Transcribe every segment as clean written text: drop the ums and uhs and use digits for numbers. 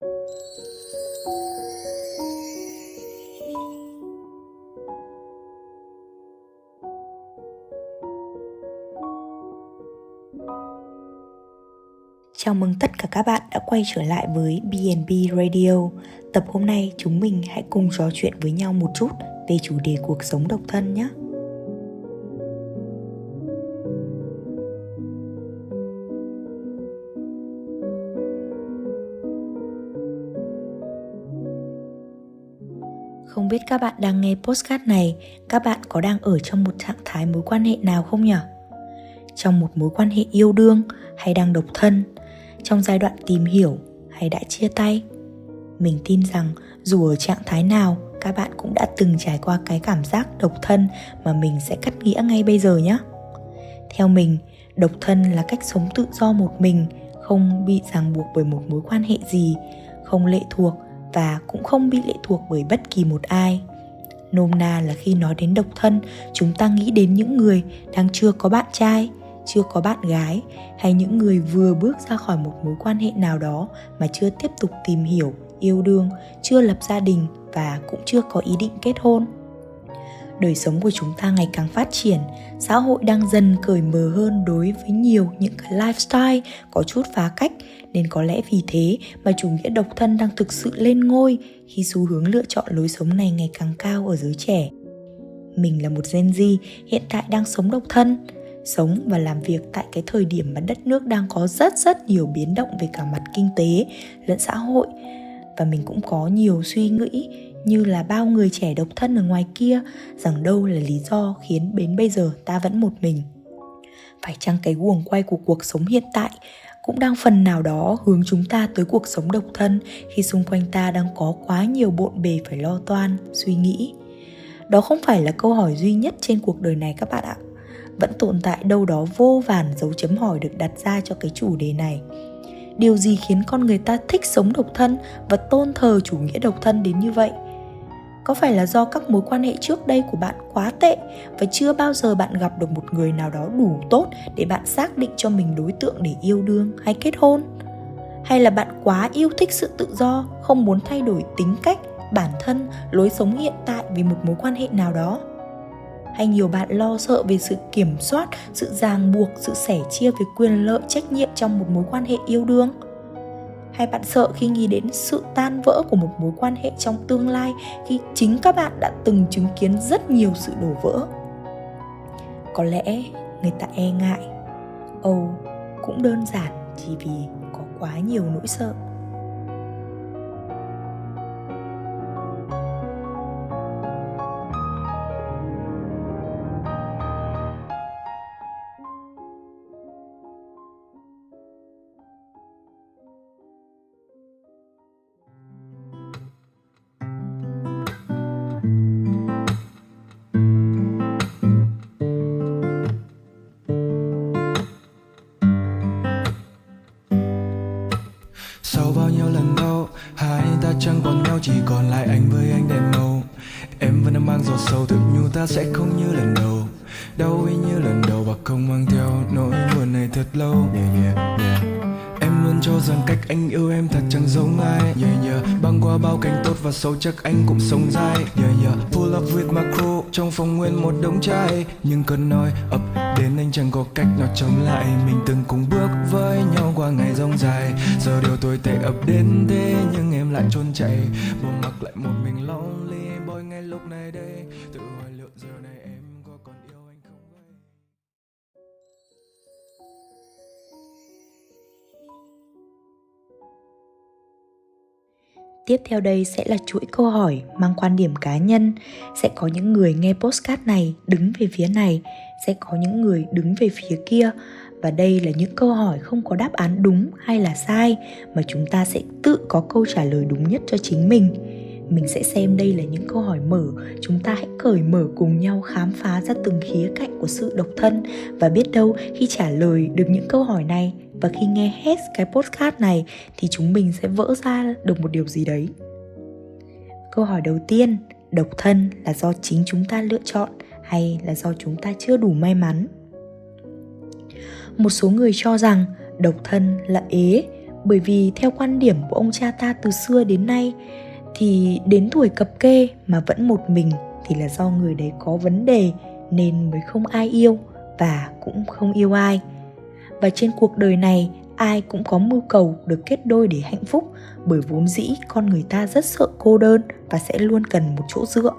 Chào mừng tất cả các bạn đã quay trở lại với B&B Radio. Tập hôm nay chúng mình hãy cùng trò chuyện với nhau một chút về chủ đề cuộc sống độc thân nhé. Không biết các bạn đang nghe podcast này, các bạn có đang ở trong một trạng thái mối quan hệ nào không nhỉ? Trong một mối quan hệ yêu đương hay đang độc thân? Trong giai đoạn tìm hiểu hay đã chia tay? Mình tin rằng dù ở trạng thái nào, các bạn cũng đã từng trải qua cái cảm giác độc thân mà mình sẽ cắt nghĩa ngay bây giờ nhé. Theo mình, độc thân là cách sống tự do một mình, không bị ràng buộc bởi một mối quan hệ gì, không lệ thuộc và cũng không bị lệ thuộc bởi bất kỳ một ai. Nôm na là khi nói đến độc thân, chúng ta nghĩ đến những người đang chưa có bạn trai, chưa có bạn gái, hay những người vừa bước ra khỏi một mối quan hệ nào đó mà chưa tiếp tục tìm hiểu, yêu đương, chưa lập gia đình và cũng chưa có ý định kết hôn. Đời sống của chúng ta ngày càng phát triển, xã hội đang dần cởi mở hơn đối với nhiều những cái lifestyle có chút phá cách, nên có lẽ vì thế mà chủ nghĩa độc thân đang thực sự lên ngôi khi xu hướng lựa chọn lối sống này ngày càng cao ở giới trẻ. Mình là một Gen Z hiện tại đang sống độc thân, sống và làm việc tại cái thời điểm mà đất nước đang có rất nhiều biến động về cả mặt kinh tế lẫn xã hội. Và mình cũng có nhiều suy nghĩ như là bao người trẻ độc thân ở ngoài kia, rằng đâu là lý do khiến đến bây giờ ta vẫn một mình. Phải chăng cái guồng quay của cuộc sống hiện tại cũng đang phần nào đó hướng chúng ta tới cuộc sống độc thân khi xung quanh ta đang có quá nhiều bộn bề phải lo toan, suy nghĩ? Đó không phải là câu hỏi duy nhất trên cuộc đời này các bạn ạ. Vẫn tồn tại đâu đó vô vàn dấu chấm hỏi được đặt ra cho cái chủ đề này. Điều gì khiến con người ta thích sống độc thân và tôn thờ chủ nghĩa độc thân đến như vậy? Có phải là do các mối quan hệ trước đây của bạn quá tệ và chưa bao giờ bạn gặp được một người nào đó đủ tốt để bạn xác định cho mình đối tượng để yêu đương hay kết hôn? Hay là bạn quá yêu thích sự tự do, không muốn thay đổi tính cách, bản thân, lối sống hiện tại vì một mối quan hệ nào đó? Hay nhiều bạn lo sợ về sự kiểm soát, sự ràng buộc, sự sẻ chia về quyền lợi, trách nhiệm trong một mối quan hệ yêu đương? Hay bạn sợ khi nghĩ đến sự tan vỡ của một mối quan hệ trong tương lai khi chính các bạn đã từng chứng kiến rất nhiều sự đổ vỡ? Có lẽ người ta e ngại. Cũng đơn giản chỉ vì có quá nhiều nỗi sợ. Sau bao nhiêu lần đau, hai ta chẳng còn nhau, chỉ còn lại anh với ánh đèn màu. Em vẫn đang mang giọt sâu, tự nhủ ta sẽ không như lần đầu. Đau y như lần đầu và không mang theo nỗi buồn này thật lâu. Em luôn cho rằng cách anh yêu em thật chẳng giống ai. Băng qua bao cảnh tốt và xấu chắc anh cũng sống dai. Full up with my crew, trong phòng nguyên một đống trai. Nhưng cơn nói ập đến anh chẳng có cách nào chống lại. Mình từng cùng bước với nhau qua ngày rong dài. Giờ điều tồi tệ ập đến thế nhưng em lại trốn chạy. Bỏ mặc lại một mình lonely boy ngay lúc này đây. Tự hỏi liệu giờ này em có còn yêu anh không vậy? Tiếp theo đây sẽ là chuỗi câu hỏi mang quan điểm cá nhân. Sẽ có những người nghe podcast này đứng về phía này, sẽ có những người đứng về phía kia. Và đây là những câu hỏi không có đáp án đúng hay là sai, mà chúng ta sẽ tự có câu trả lời đúng nhất cho chính mình. Mình sẽ xem đây là những câu hỏi mở, chúng ta hãy cởi mở cùng nhau khám phá ra từng khía cạnh của sự độc thân. Và biết đâu khi trả lời được những câu hỏi này và khi nghe hết cái podcast này thì chúng mình sẽ vỡ ra được một điều gì đấy. Câu hỏi đầu tiên, độc thân là do chính chúng ta lựa chọn hay là do chúng ta chưa đủ may mắn? Một số người cho rằng độc thân là ế, Bởi vì theo quan điểm của ông cha ta từ xưa đến nay thì đến tuổi cập kê mà vẫn một mình thì là do người đấy có vấn đề nên mới không ai yêu và cũng không yêu ai. Và trên cuộc đời này ai cũng có mưu cầu được kết đôi để hạnh phúc, bởi vốn dĩ con người ta rất sợ cô đơn và sẽ luôn cần một chỗ dựa.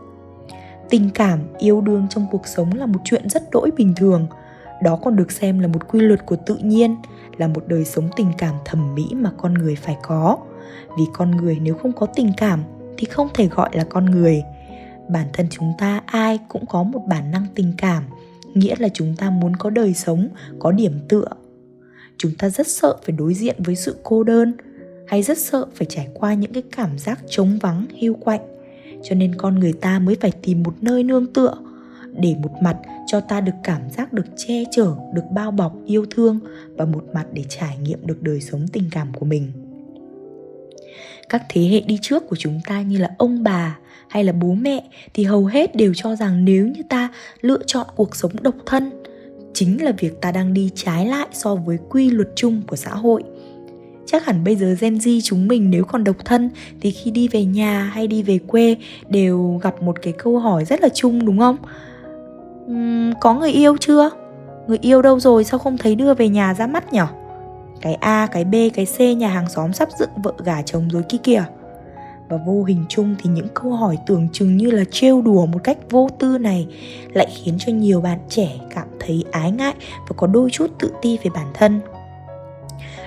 Tình cảm, yêu đương trong cuộc sống là một chuyện rất đỗi bình thường. Đó còn được xem là một quy luật của tự nhiên, là một đời sống tình cảm thẩm mỹ mà con người phải có. Vì con người nếu không có tình cảm thì không thể gọi là con người. Bản thân chúng ta ai cũng có một bản năng tình cảm, nghĩa là chúng ta muốn có đời sống, có điểm tựa. Chúng ta rất sợ phải đối diện với sự cô đơn, hay rất sợ phải trải qua những cái cảm giác trống vắng, hiu quạnh. Cho nên con người ta mới phải tìm một nơi nương tựa, để một mặt cho ta được cảm giác được che chở, được bao bọc, yêu thương, và một mặt để trải nghiệm được đời sống tình cảm của mình. Các thế hệ đi trước của chúng ta như là ông bà hay là bố mẹ thì hầu hết đều cho rằng nếu như ta lựa chọn cuộc sống độc thân, chính là việc ta đang đi trái lại so với quy luật chung của xã hội. Chắc hẳn bây giờ Gen Z chúng mình nếu còn độc thân thì khi đi về nhà hay đi về quê đều gặp một cái câu hỏi rất là chung, đúng không? Có người yêu chưa? Người yêu đâu rồi, sao không thấy đưa về nhà ra mắt nhở? Cái A, cái B, cái C nhà hàng xóm sắp dựng vợ gả chồng rồi kia kìa. Và vô hình chung thì những câu hỏi tưởng chừng như là trêu đùa một cách vô tư này lại khiến cho nhiều bạn trẻ cảm thấy ái ngại và có đôi chút tự ti về bản thân.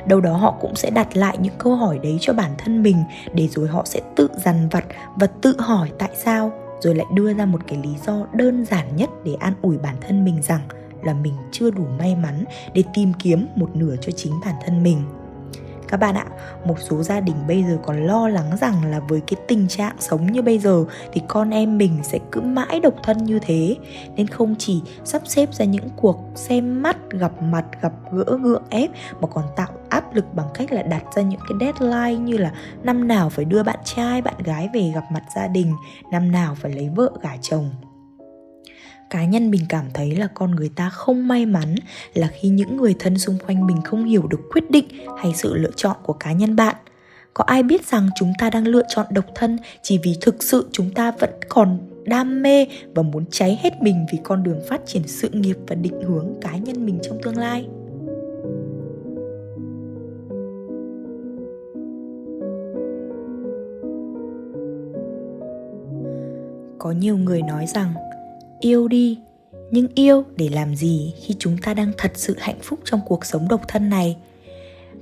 Đâu đó họ cũng sẽ đặt lại những câu hỏi đấy cho bản thân mình, để rồi họ sẽ tự dằn vặt và tự hỏi tại sao, rồi lại đưa ra một cái lý do đơn giản nhất để an ủi bản thân mình rằng là mình chưa đủ may mắn để tìm kiếm một nửa cho chính bản thân mình. Các bạn ạ, một số gia đình bây giờ còn lo lắng rằng là với cái tình trạng sống như bây giờ thì con em mình sẽ cứ mãi độc thân như thế, nên không chỉ sắp xếp ra những cuộc xem mắt, gặp mặt, gặp gỡ gượng ép, mà còn tạo áp lực bằng cách là đặt ra những cái deadline như là năm nào phải đưa bạn trai, bạn gái về gặp mặt gia đình, năm nào phải lấy vợ gả chồng. Cá nhân mình cảm thấy là con người ta không may mắn là khi những người thân xung quanh mình không hiểu được quyết định hay sự lựa chọn của cá nhân bạn. Có ai biết rằng chúng ta đang lựa chọn độc thân chỉ vì thực sự chúng ta vẫn còn đam mê và muốn cháy hết mình vì con đường phát triển sự nghiệp và định hướng cá nhân mình trong tương lai. Có nhiều người nói rằng yêu đi, nhưng yêu để làm gì khi chúng ta đang thật sự hạnh phúc trong cuộc sống độc thân này?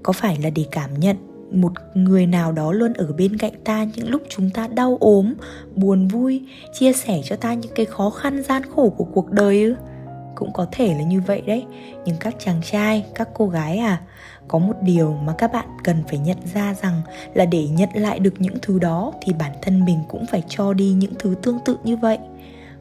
Có phải là để cảm nhận một người nào đó luôn ở bên cạnh ta những lúc chúng ta đau ốm, buồn vui, chia sẻ cho ta những cái khó khăn gian khổ của cuộc đời ư? Cũng có thể là như vậy đấy. Nhưng các chàng trai, các cô gái có một điều mà các bạn cần phải nhận ra rằng là để nhận lại được những thứ đó thì bản thân mình cũng phải cho đi những thứ tương tự như vậy.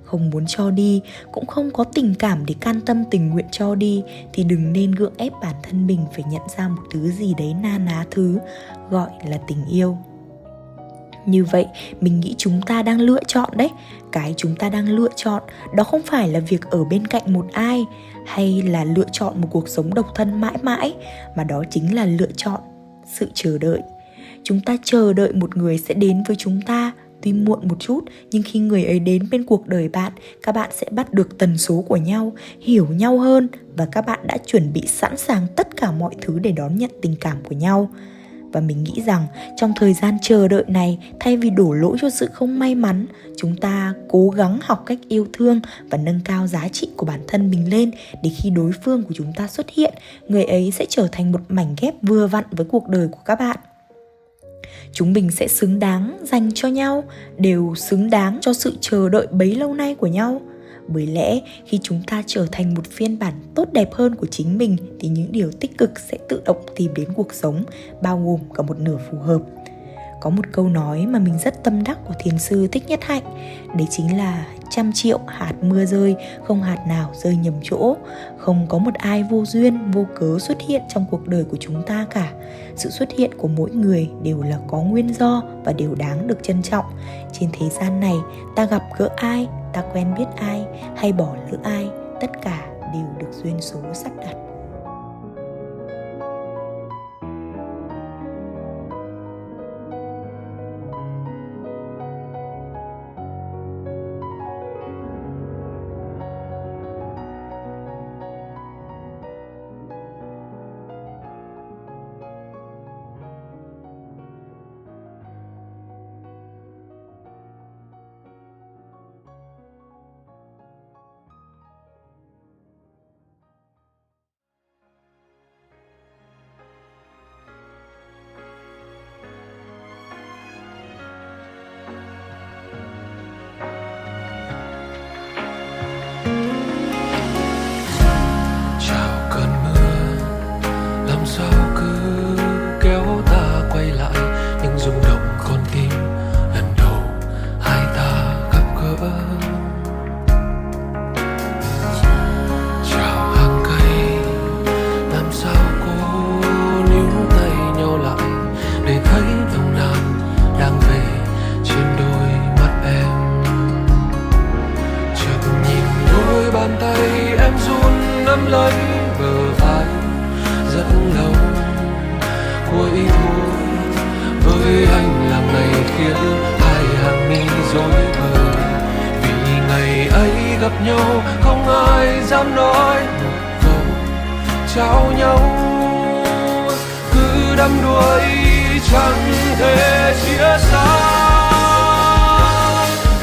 Không muốn cho đi, cũng không có tình cảm để can tâm tình nguyện cho đi thì đừng nên gượng ép bản thân mình phải nhận ra một thứ gì đấy na ná thứ gọi là tình yêu. Như vậy mình nghĩ chúng ta đang lựa chọn đấy. Cái chúng ta đang lựa chọn đó không phải là việc ở bên cạnh một ai hay là lựa chọn một cuộc sống độc thân mãi mãi, mà đó chính là lựa chọn sự chờ đợi. Chúng ta chờ đợi một người sẽ đến với chúng ta, tuy muộn một chút, nhưng khi người ấy đến bên cuộc đời bạn, các bạn sẽ bắt được tần số của nhau, hiểu nhau hơn, và các bạn đã chuẩn bị sẵn sàng tất cả mọi thứ để đón nhận tình cảm của nhau. Và mình nghĩ rằng trong thời gian chờ đợi này, thay vì đổ lỗi cho sự không may mắn, chúng ta cố gắng học cách yêu thương và nâng cao giá trị của bản thân mình lên, để khi đối phương của chúng ta xuất hiện, người ấy sẽ trở thành một mảnh ghép vừa vặn với cuộc đời của các bạn. Chúng mình sẽ xứng đáng dành cho nhau, đều xứng đáng cho sự chờ đợi bấy lâu nay của nhau. Bởi lẽ khi chúng ta trở thành một phiên bản tốt đẹp hơn của chính mình thì những điều tích cực sẽ tự động tìm đến cuộc sống, bao gồm cả một nửa phù hợp. Có một câu nói mà mình rất tâm đắc của thiền sư Thích Nhất Hạnh, đấy chính là 100 triệu hạt mưa rơi, không hạt nào rơi nhầm chỗ. Không có một ai vô duyên, vô cớ xuất hiện trong cuộc đời của chúng ta cả. Sự xuất hiện của mỗi người đều là có nguyên do và đều đáng được trân trọng. Trên thế gian này, ta gặp gỡ ai, ta quen biết ai, hay bỏ lỡ ai, tất cả đều được duyên số sắp đặt. cuối thu. Với anh là ngày khiến hai hàng mi rối bời, vì ngày ấy gặp nhau không ai dám nói một câu chào nhau. Cứ đắm đuối chẳng thể chia xa.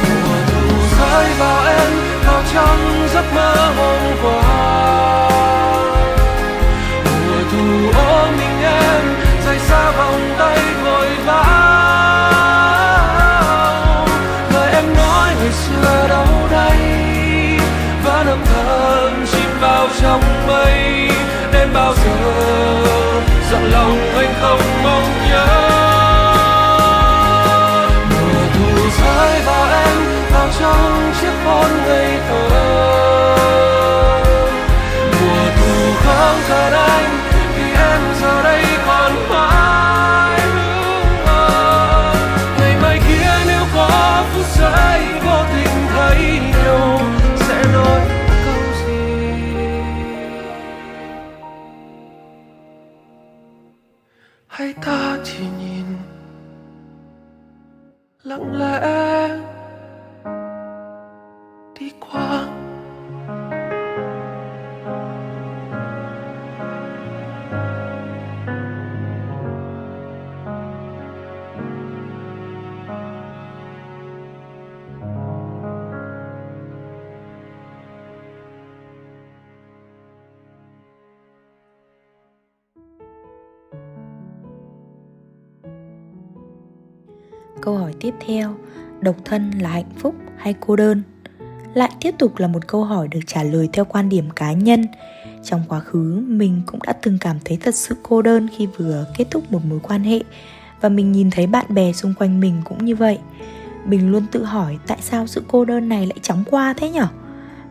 Mùa thu rơi vào em vào trong giấc mơ hôm qua. Mùa thu ôm mình em rời xa vòng tay vội vã. Lời em nói ngày xưa đâu đây vẫn âm thầm chìm vào trong mây. Đến bao giờ dặn lòng anh không mong nhớ. Mùa thu rơi vào em vào trong chiếc hôn ngây thơ. Mùa thu không cần anh vì em giờ đây còn mãi. Ngày mai kia nếu có phút giây vô tình thấy yêu sẽ nói câu gì? Hay ta chỉ nhìn lặng lẽ đi qua. Câu hỏi tiếp theo, độc thân là hạnh phúc hay cô đơn? Lại tiếp tục là một câu hỏi được trả lời theo quan điểm cá nhân. Trong quá khứ, mình cũng đã từng cảm thấy thật sự cô đơn khi vừa kết thúc một mối quan hệ. Và mình nhìn thấy bạn bè xung quanh mình cũng như vậy. Mình luôn tự hỏi tại sao sự cô đơn này lại chóng qua thế nhở?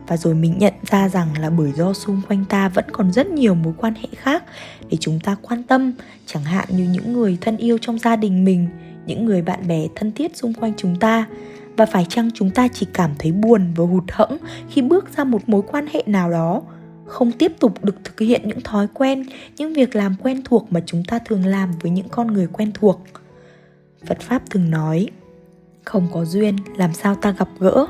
Và rồi mình nhận ra rằng là bởi do xung quanh ta vẫn còn rất nhiều mối quan hệ khác để chúng ta quan tâm. Chẳng hạn như những người thân yêu trong gia đình mình, những người bạn bè thân thiết xung quanh chúng ta. Và phải chăng chúng ta chỉ cảm thấy buồn và hụt hẫng khi bước ra một mối quan hệ nào đó, không tiếp tục được thực hiện những thói quen, những việc làm quen thuộc mà chúng ta thường làm với những con người quen thuộc. Phật Pháp thường nói, không có duyên làm sao ta gặp gỡ.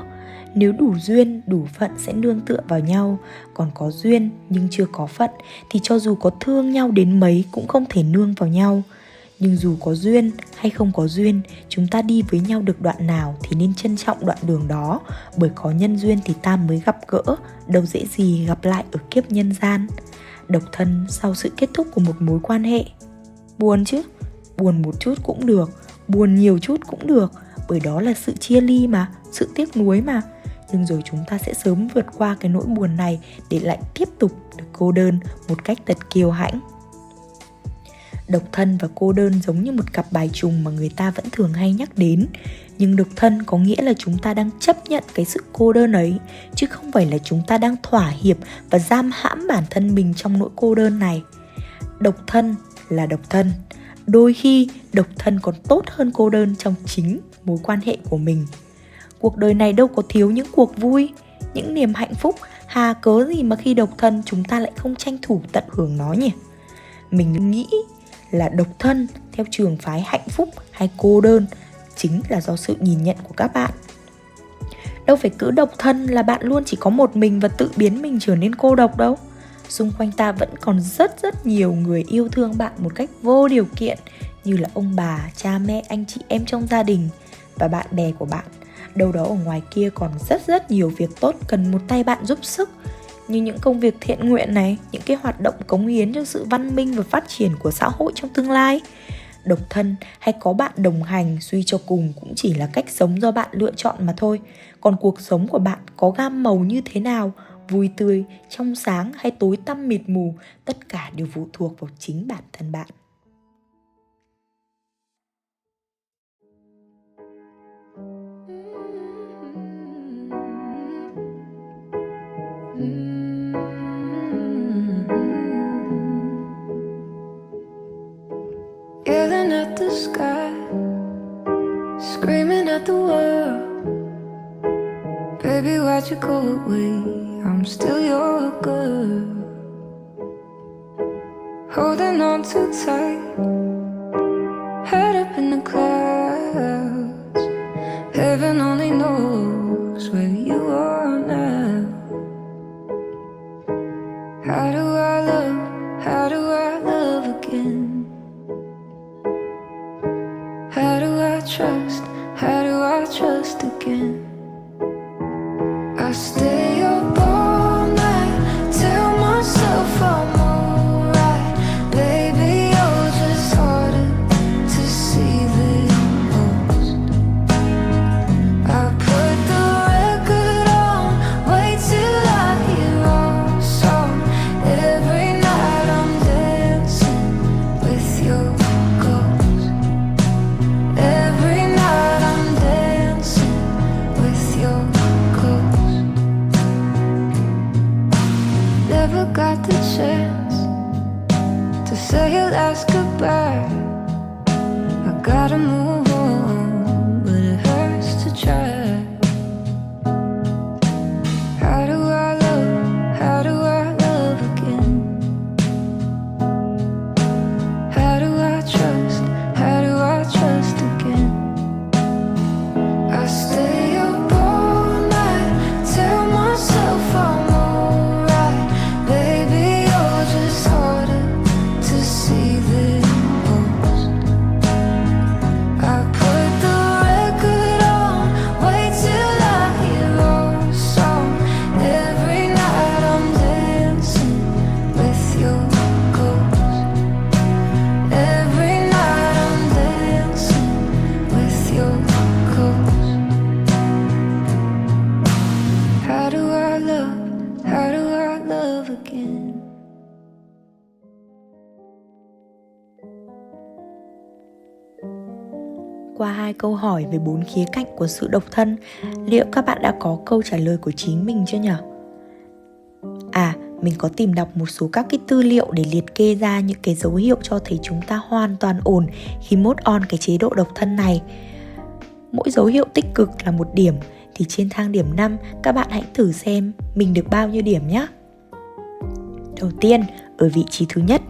Nếu đủ duyên, đủ phận sẽ nương tựa vào nhau. Còn có duyên nhưng chưa có phận thì cho dù có thương nhau đến mấy cũng không thể nương vào nhau. Nhưng dù có duyên hay không có duyên, chúng ta đi với nhau được đoạn nào thì nên trân trọng đoạn đường đó. Bởi có nhân duyên thì ta mới gặp gỡ, đâu dễ gì gặp lại ở kiếp nhân gian. Độc thân sau sự kết thúc của một mối quan hệ. Buồn chứ, buồn một chút cũng được, buồn nhiều chút cũng được. Bởi đó là sự chia ly mà, sự tiếc nuối mà. Nhưng rồi chúng ta sẽ sớm vượt qua cái nỗi buồn này để lại tiếp tục được cô đơn một cách thật kiêu hãnh. Độc thân và cô đơn giống như một cặp bài trùng mà người ta vẫn thường hay nhắc đến. Nhưng độc thân có nghĩa là chúng ta đang chấp nhận cái sự cô đơn ấy, chứ không phải là chúng ta đang thỏa hiệp và giam hãm bản thân mình trong nỗi cô đơn này. Độc thân là độc thân. Đôi khi độc thân còn tốt hơn cô đơn trong chính mối quan hệ của mình. Cuộc đời này đâu có thiếu những cuộc vui, những niềm hạnh phúc. Hà cớ gì mà khi độc thân chúng ta lại không tranh thủ tận hưởng nó nhỉ? Mình nghĩ là độc thân theo trường phái hạnh phúc hay cô đơn chính là do sự nhìn nhận của các bạn. Đâu phải cứ độc thân là bạn luôn chỉ có một mình và tự biến mình trở nên cô độc đâu. Xung quanh ta vẫn còn rất nhiều người yêu thương bạn một cách vô điều kiện, như là ông bà, cha mẹ, anh chị em trong gia đình và bạn bè của bạn. Đâu đó ở ngoài kia còn rất nhiều việc tốt cần một tay bạn giúp sức, như những công việc thiện nguyện này, những cái hoạt động cống hiến cho sự văn minh và phát triển của xã hội trong tương lai. Độc thân hay có bạn đồng hành suy cho cùng cũng chỉ là cách sống do bạn lựa chọn mà thôi. Còn cuộc sống của bạn có gam màu như thế nào, vui tươi, trong sáng hay tối tăm mịt mù, tất cả đều phụ thuộc vào chính bản thân bạn. Yelling at the sky, screaming at the world. Baby, why'd you go away? I'm still your girl. Holding on too tight, trust? How do I trust again? I stay up all night, tell myself I'm alright. Baby, you're just harder to see than most. I put the record on, wait till I hear our song. Every night I'm dancing with your ghost. Every night I'm dancing with your ghost. Never got the chance to say your last goodbye. I gotta move on, but it hurts to try. How do I love again? How do I trust again? I stay up all night, tell myself I'm alright. Baby, you're just harder to see than most. I put the record on, wait till I hear our song. Every night I'm dancing with your ghost. Every night I'm dancing with your ghost. How do I love again? Qua 2 câu hỏi về 4 khía cạnh của sự độc thân, liệu các bạn đã có câu trả lời của chính mình chưa nhỉ? Mình có tìm đọc một số các cái tư liệu để liệt kê ra những cái dấu hiệu cho thấy chúng ta hoàn toàn ổn khi mode on cái chế độ độc thân này. Mỗi dấu hiệu tích cực là 1 điểm, thì trên thang điểm 5 các bạn hãy thử xem mình được bao nhiêu điểm nhé. Đầu tiên, ở vị trí thứ nhất,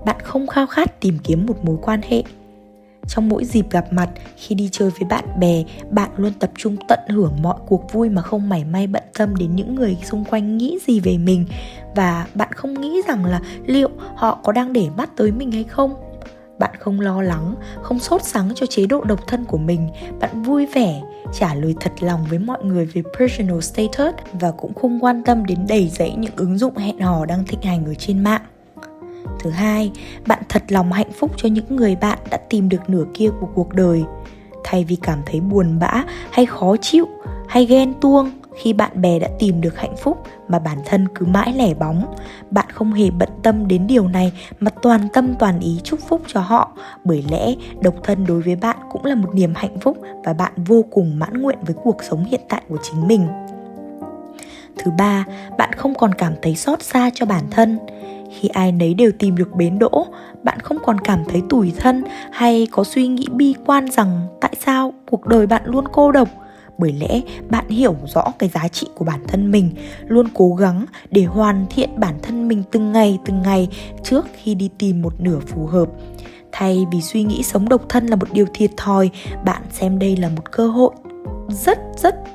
bạn không khao khát tìm kiếm một mối quan hệ. Trong mỗi dịp gặp mặt, khi đi chơi với bạn bè, bạn luôn tập trung tận hưởng mọi cuộc vui mà không mảy may bận tâm đến những người xung quanh nghĩ gì về mình. Và bạn không nghĩ rằng là liệu họ có đang để mắt tới mình hay không. Bạn không lo lắng, không sốt sắng cho chế độ độc thân của mình. Bạn vui vẻ, trả lời thật lòng với mọi người về personal status và cũng không quan tâm đến đầy dẫy những ứng dụng hẹn hò đang thịnh hành ở trên mạng. Thứ hai, bạn thật lòng hạnh phúc cho những người bạn đã tìm được nửa kia của cuộc đời. Thay vì cảm thấy buồn bã hay khó chịu hay ghen tuông khi bạn bè đã tìm được hạnh phúc mà bản thân cứ mãi lẻ bóng, bạn không hề bận tâm đến điều này mà toàn tâm toàn ý chúc phúc cho họ. Bởi lẽ độc thân đối với bạn cũng là một niềm hạnh phúc và bạn vô cùng mãn nguyện với cuộc sống hiện tại của chính mình. Thứ ba, bạn không còn cảm thấy xót xa cho bản thân. Khi ai nấy đều tìm được bến đỗ, bạn không còn cảm thấy tủi thân hay có suy nghĩ bi quan rằng tại sao cuộc đời bạn luôn cô độc. Bởi lẽ bạn hiểu rõ cái giá trị của bản thân mình, luôn cố gắng để hoàn thiện bản thân mình từng ngày trước khi đi tìm một nửa phù hợp. Thay vì suy nghĩ sống độc thân là một điều thiệt thòi, bạn xem đây là một cơ hội rất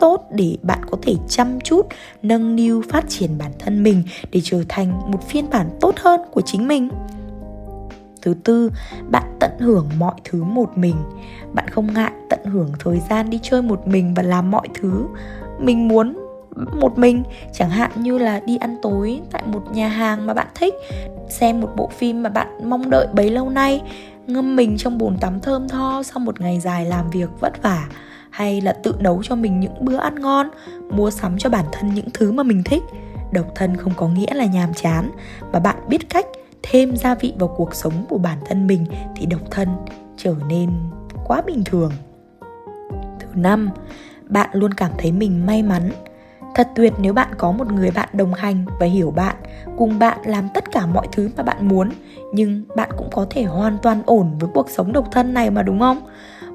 tốt để bạn có thể chăm chút, nâng niu phát triển bản thân mình để trở thành một phiên bản tốt hơn của chính mình. Thứ tư, bạn tận hưởng mọi thứ một mình. Bạn không ngại tận hưởng thời gian đi chơi một mình và làm mọi thứ mình muốn một mình. Chẳng hạn như là đi ăn tối tại một nhà hàng mà bạn thích, xem một bộ phim mà bạn mong đợi bấy lâu nay, ngâm mình trong bồn tắm thơm tho sau một ngày dài làm việc vất vả, hay là tự nấu cho mình những bữa ăn ngon, mua sắm cho bản thân những thứ mà mình thích. Độc thân không có nghĩa là nhàm chán, mà bạn biết cách thêm gia vị vào cuộc sống của bản thân mình thì độc thân trở nên quá bình thường. Thứ năm, bạn luôn cảm thấy mình may mắn. Thật tuyệt nếu bạn có một người bạn đồng hành và hiểu bạn, cùng bạn làm tất cả mọi thứ mà bạn muốn. Nhưng bạn cũng có thể hoàn toàn ổn với cuộc sống độc thân này mà, đúng không?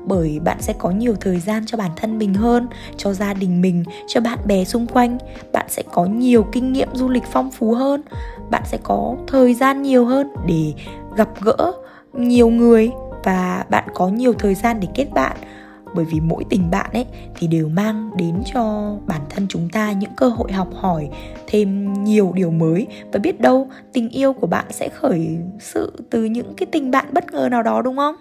Bởi bạn sẽ có nhiều thời gian cho bản thân mình hơn, cho gia đình mình, cho bạn bè xung quanh. Bạn sẽ có nhiều kinh nghiệm du lịch phong phú hơn. Bạn sẽ có thời gian nhiều hơn để gặp gỡ nhiều người. Và bạn có nhiều thời gian để kết bạn. Bởi vì mỗi tình bạn ấy thì đều mang đến cho bản thân chúng ta những cơ hội học hỏi thêm nhiều điều mới. Và biết đâu tình yêu của bạn sẽ khởi sự từ những cái tình bạn bất ngờ nào đó, đúng không?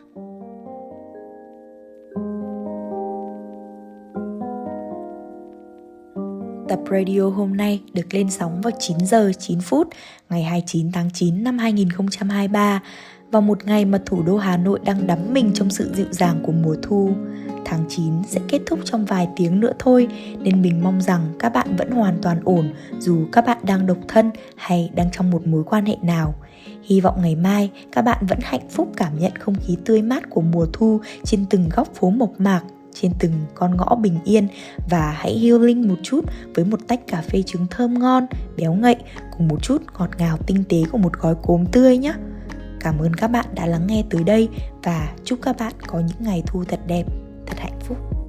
Tập radio hôm nay được lên sóng vào 9 giờ 9 phút ngày 29 tháng 9 năm 2023, vào một ngày mà thủ đô Hà Nội đang đắm mình trong sự dịu dàng của mùa thu. Tháng 9 sẽ kết thúc trong vài tiếng nữa thôi, nên mình mong rằng các bạn vẫn hoàn toàn ổn dù các bạn đang độc thân hay đang trong một mối quan hệ nào. Hy vọng ngày mai các bạn vẫn hạnh phúc cảm nhận không khí tươi mát của mùa thu trên từng góc phố mộc mạc, trên từng con ngõ bình yên, và hãy healing một chút với một tách cà phê trứng thơm ngon, béo ngậy cùng một chút ngọt ngào tinh tế của một gói cốm tươi nhé. Cảm ơn các bạn đã lắng nghe tới đây và chúc các bạn có những ngày thu thật đẹp, thật hạnh phúc.